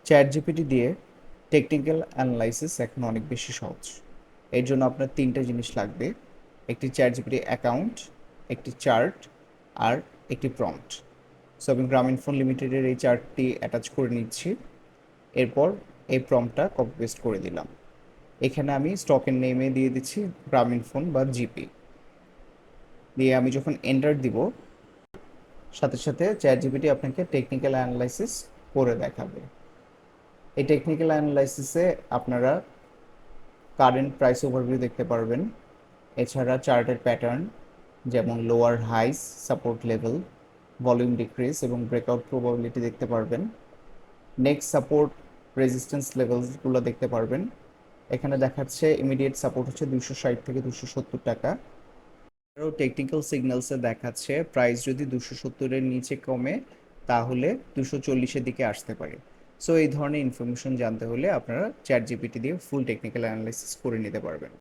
Chat GPT দিয়ে technical analysis এখন অনেক বেশি সহজ। এর জন্য আপনার তিনটা জিনিস লাগবে: একটি চ্যাট জিপিটি অ্যাকাউন্ট, একটি চার্ট, আর একটি প্রম্পট। সো আমি গ্রামীণ ফোন লিমিটেডের এই চার্টটি অ্যাটাচ করে নিচ্ছি। এরপর এই প্রম্পটটা কপি পেস্ট করে দিলাম। এখানে আমি স্টকের নেমে দিয়ে দিচ্ছি গ্রামীণ ফোন বা জিপি। দিয়ে আমি যখন এন্টার দিব, সাথে সাথে চ্যাট জিপিটি আপনাকে টেকনিক্যাল অ্যানালাইসিস করে দেখাবে। এই টেকনিক্যাল অ্যানালাইসিসে আপনারা কারেন্ট প্রাইস ওভারভিউ দেখতে পারবেন। এছাড়া চার্টের প্যাটার্ন, যেমন lower highs, support level, volume decrease এবং ব্রেকআউট প্রবাবিলিটি দেখতে পারবেন। নেক্সট সাপোর্ট, রেজিস্ট্যান্স লেভেলসগুলো দেখতে পারবেন। এখানে দেখাচ্ছে ইমিডিয়েট সাপোর্ট হচ্ছে 260 থেকে 270 টাকা। আরও টেকনিক্যাল সিগন্যালসে দেখাচ্ছে প্রাইস যদি 270-এর নিচে কমে তাহলে 240-এর দিকে আসতে পারে। সো এই ধরনের ইনফরমেশন জানতে হলে আপনারা চ্যাট জিপিটি দিয়ে ফুল টেকনিক্যাল অ্যানালাইসিস করে নিতে পারবেন।